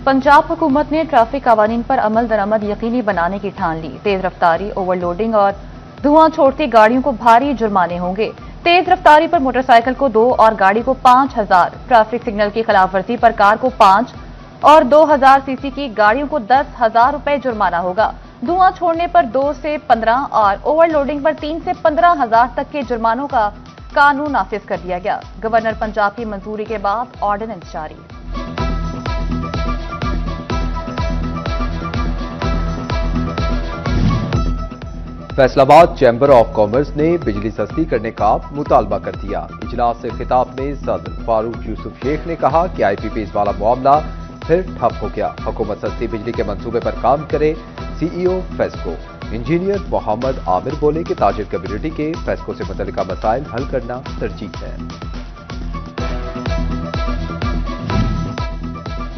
पंजाब हुकूमत ने ट्रैफिक कवानीन पर अमल दरामद यकीनी बनाने की ठान ली। तेज रफ्तारी, ओवरलोडिंग और धुआं छोड़ती गाड़ियों को भारी जुर्माने होंगे। तेज रफ्तारी पर मोटरसाइकिल को 2 और गाड़ी को 5,000, ट्रैफिक सिग्नल की खिलाफवर्जी पर कार को 5 और 2,000 सीसी की गाड़ियों को 10,000 रुपए जुर्माना होगा। धुआं छोड़ने पर 2 से 15 और ओवरलोडिंग पर 3 से 15,000 तक के जुर्मानों का कानून नाफिज कर दिया गया। गवर्नर पंजाब की मंजूरी के बाद ऑर्डिनेंस जारी। फैसलाबाद चैंबर ऑफ कॉमर्स ने बिजली सस्ती करने का मुतालबा कर दिया। इजलास से खिताब में सदर फारूक यूसुफ शेख ने कहा कि IPPs वाला मामला फिर ठप हो गया। हुकूमत सस्ती बिजली के मंसूबे पर काम करे। CEO फेस्को इंजीनियर मोहम्मद आमिर बोले कि ताजिर कम्युनिटी के फेस्को से मुतल्लिका मसाइल हल करना तरजीह है।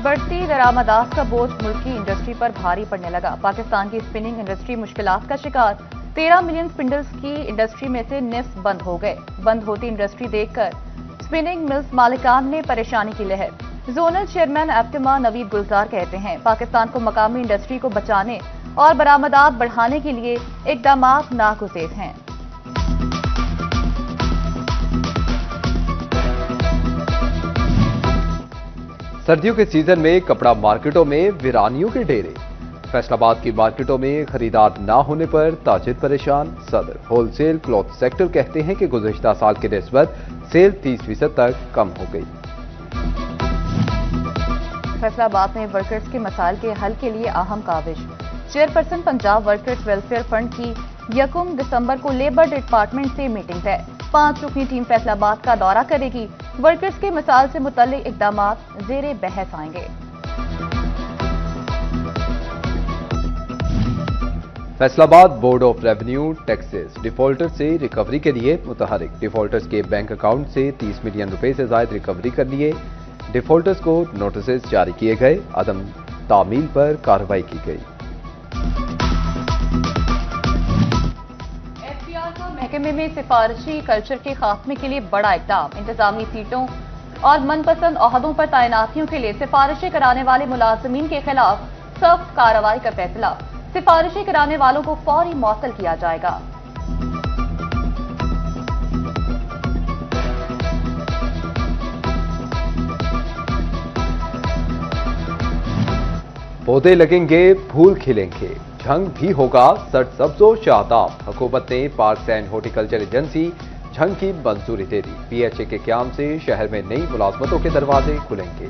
बढ़ती दरामदात का बोझ मुल्की इंडस्ट्री पर भारी पड़ने लगा। पाकिस्तान की स्पिनिंग इंडस्ट्री मुश्किलात का शिकार। 13 मिलियन स्पिंडल्स की इंडस्ट्री में से निस्फ बंद हो गए। बंद होती इंडस्ट्री देखकर स्पिनिंग मिल्स मालिकान में परेशानी की लहर। जोनल चेयरमैन एप्टिमा नवीद गुलजार कहते हैं, पाकिस्तान को मकामी इंडस्ट्री को बचाने और बरामदात बढ़ाने के लिए इकदामात नागुज़ेर हैं। सर्दियों के सीजन में कपड़ा मार्केटों में वीरानियों के डेरे। फैसलाबाद की मार्केटों में खरीदार ना होने पर ताजिर परेशान। सदर होलसेल क्लॉथ सेक्टर कहते हैं कि गुज़िश्ता साल की निस्बत सेल 30% तक कम हो गई। फैसलाबाद में वर्कर्स के मसाइल के हल के लिए अहम काविश। Chairperson Punjab workers welfare fund की 1 दिसंबर को लेबर डिपार्टमेंट से मीटिंग तय। 5 रुकनी टीम फैसलाबाद का दौरा करेगी। वर्कर्स के मसाइल से मुतल्लिक इक़दामात ज़ेरे बहस आएंगे। Faisalabad board of revenue taxes defaulter से रिकवरी के लिए मुतहरिक। डिफॉल्टर्स के बैंक अकाउंट से 30 मिलियन रुपए से ज्यादा रिकवरी कर लिए। डिफॉल्टर्स को नोटिस जारी किए गए। अदम तामील पर कार्रवाई की गई। FBR का महकमे में सिफारिशी कल्चर के खात्मे के लिए बड़ा इक़दाम। इंतजामी सीटों और मनपसंद ओहदों पर तैनातियों के लिए सिफारिशें कराने वाले मुलाजमीन के खिलाफ सख्त कार्रवाई का फैसला। सिफारिशें कराने वालों को फौरी मुअत्तल किया जाएगा। पौधे लगेंगे, फूल खिलेंगे, झंग भी होगा सरसब्जो शादाब। हुकूमत ने parks and horticulture agency Jhang की मंजूरी दे दी। PHA के क़याम से शहर में नई मुलाजमतों के दरवाजे खुलेंगे।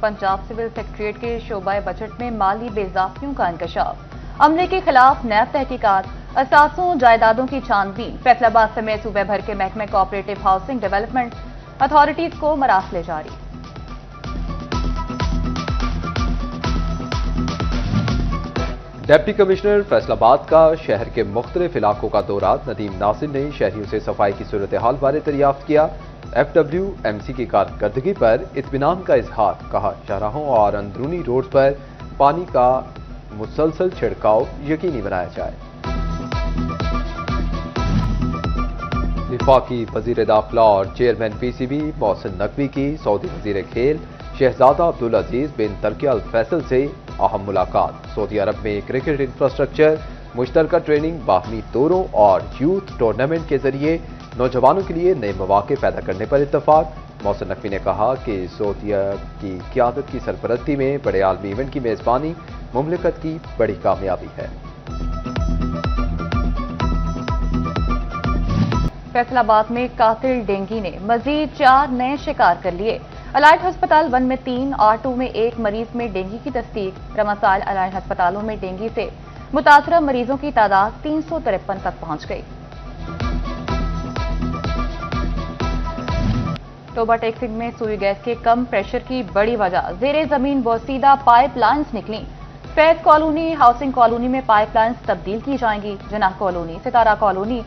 पंजाब सिविल सेक्रेटरीट के शोबाए बजट में माली बेजाफियों का इंकशाफ। अमले के खिलाफ नैब तहकीकात, असासों जायदादों की छानबीन। फैसलाबाद समेत सूबे भर के महकमे कोऑपरेटिव हाउसिंग डेवलपमेंट अथॉरिटीज को मरासले जारी। डिप्टी कमिश्नर फैसलाबाद का शहर के मुख्तलिफ इलाकों का दौरा। नदीम नासिर ने शहरियों से सफाई की सूरत हाल बारे दरियाफ्त किया। FWMC की कारकर्दगी पर इत्मीनान का इजहार। कहा, शाहराहों और अंदरूनी रोड पर पानी का मुसलसल छिड़काव यकीनी बनाया जाए। लिफाकी वजीर दाखिला और चेयरमैन PCB मोहसिन नकवी की सऊदी वजीर खेल शहजादा अब्दुल अजीज बिन तुर्की अल फैसल से अहम मुलाकात। सऊदी अरब में क्रिकेट इंफ्रास्ट्रक्चर, मुश्तरका ट्रेनिंग, बाहमी दौरों और यूथ टूर्नामेंट के जरिए नौजवानों के लिए नए मौके पैदा करने पर इत्तफाक। मोहसिन नकवी ने कहा कि सऊदीया की क़यादत की सरपरस्ती में बड़े आलमी इवेंट की मेजबानी मुमलिकत की बड़ी कामयाबी है। फैसलाबाद में कातिल डेंगू ने मजीद 4 नए शिकार कर लिए। अलाइड अस्पताल 1 में 3 और 2 में 1 मरीज में डेंगू की तस्दीक। रमासाइल अलाइड अस्पतालों में डेंगू से मुतासरा मरीजों की तादाद 353 तक पहुंच गई। टोबा टेक्सिंग में सुई गैस के कम प्रेशर की बड़ी वजह जेरे जमीन बोसीदा पाइपलाइंस निकली। फैज कॉलोनी, हाउसिंग कॉलोनी में पाइपलाइंस तब्दील की जाएंगी। जनाह कॉलोनी, सितारा कॉलोनी,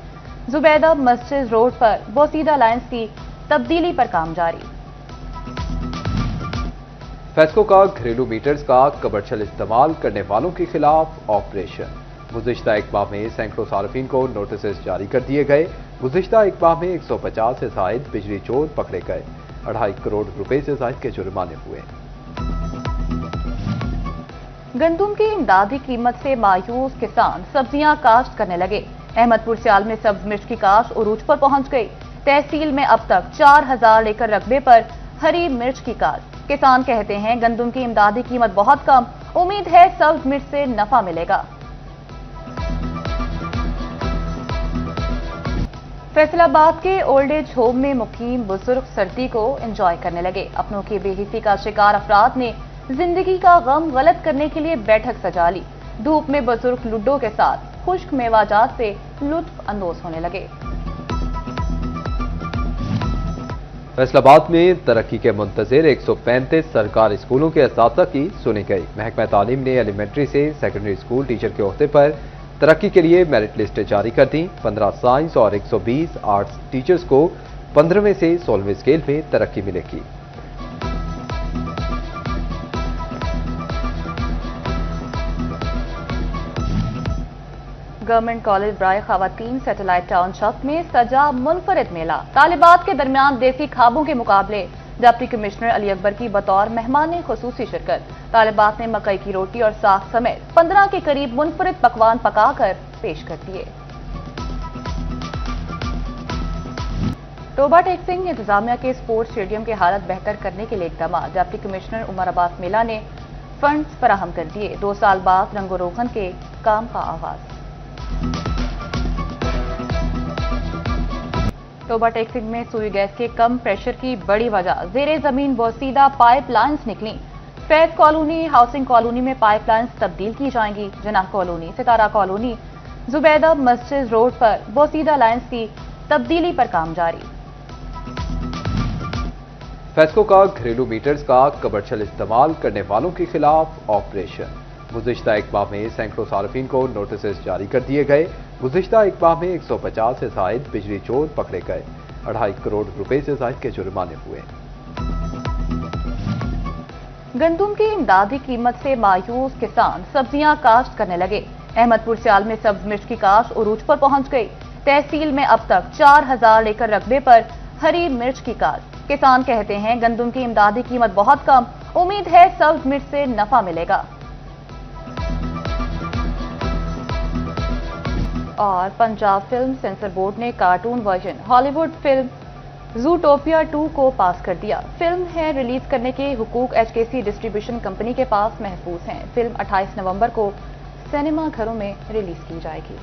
जुबैदा मस्जिद रोड पर बोसीदा लाइंस की तब्दीली पर काम जारी। फेस्को का घरेलू मीटर्स का कमर्शियल इस्तेमाल करने वालों के खिलाफ ऑपरेशन। गुज़िश्ता एक माह में सैकड़ों सार्फिन को नोटिस जारी कर दिए गए। गुज़िश्ता एक माह में 150 से जायद बिजली चोर पकड़े गए। 2.5 करोड़ रुपए से जायद के जुर्माने हुए। गंदुम की इमदादी कीमत से मायूस किसान सब्जियां काश्त करने लगे। अहमदपुर सियाल में सब्ज मिर्च की काश्त उरूज पर पहुंच गई। तहसील में अब तक 4000 एकड़ रकबे पर हरी मिर्च की काश्त। किसान कहते हैं गंदुम की इमदादी कीमत बहुत कम, उम्मीद है सब्ज मिर्च से नफा मिलेगा। फैसलाबाद के ओल्ड एज होम में मुकीम बुजुर्ग सर्दी को एंजॉय करने लगे। अपनों की बेहिसी का शिकार अफराद ने जिंदगी का गम गलत करने के लिए बैठक सजा ली। धूप में बुजुर्ग लुड्डो के साथ खुश्क मेवाजात से लुत्फ अंदोज होने लगे। फैसलाबाद में तरक्की के मुंतजिर 135 सरकारी स्कूलों के असातिज़ा की सुनी गई। महकमा तालीम ने एलिमेंट्री से सेकेंडरी स्कूल टीचर के ओहदे पर तरक्की के लिए मेरिट लिस्ट जारी कर दी। 15 साइंस और 120 आर्ट्स टीचर्स को 15वें से 16वें स्केल में तरक्की मिलेगी। गवर्नमेंट कॉलेज ब्राय खवातीन सैटेलाइट टाउन चौक में सजा मुनफरिद मेला। तालिबात के दरमियान देसी खाबों के मुकाबले। डिप्टी कमिश्नर अली अकबर की बतौर मेहमान खुसूसी शिरकत। तालिबात ने मकई की रोटी और साग समेत 15 के करीब मुनफरिद पकवान पकाकर पेश कर दिए। तोबा टेक सिंह इंतजामिया के स्पोर्ट्स स्टेडियम की हालत बेहतर करने के लिए इकदाम। डिप्टी कमिश्नर उमर अब्बास मिला ने फंड्स फराहम कर दिए। 2 साल बाद रंगोरोगन के काम का आगाज। तोबा टेक सिंह में सुई गैस के कम प्रेशर की बड़ी वजह जेरे जमीन बोसीदा पाइपलाइंस निकली। फैज कॉलोनी हाउसिंग कॉलोनी में पाइपलाइंस तब्दील की जाएंगी। जनाह कॉलोनी सितारा कॉलोनी जुबैदा मस्जिद रोड पर बोसीदा लाइंस की तब्दीली पर काम जारी। फैस्को का घरेलू मीटर्स का कमर्शियल इस्तेमाल करने वालों के खिलाफ ऑपरेशन। गुज़िश्ता एक माह में सैकड़ों सार्फिन को नोटिस जारी कर दिए गए। गुज़िश्ता एक माह में 150 से जायद बिजली चोर पकड़े गए। 2.5 करोड़ रुपए से जायद के जुर्माने हुए। गंदुम की इमदादी कीमत से मायूस किसान सब्जियां काश्त करने लगे। अहमदपुर सियाल में सब्ज मिर्च की काश्त उरूज पर पहुंच गई। तहसील में अब तक 4000 एकड़ रकबे पर हरी मिर्च की काश्त। किसान कहते हैं गंदुम की इमदादी कीमत बहुत कम, उम्मीद है सब्ज मिर्च से नफा मिलेगा। और पंजाब फिल्म सेंसर बोर्ड ने cartoon version Hollywood film Zootopia 2 को पास कर दिया। फिल्म है रिलीज करने के हुकूक HKC डिस्ट्रीब्यूशन कंपनी के पास महफूज हैं। फिल्म 28 नवंबर को सिनेमा घरों में रिलीज की जाएगी।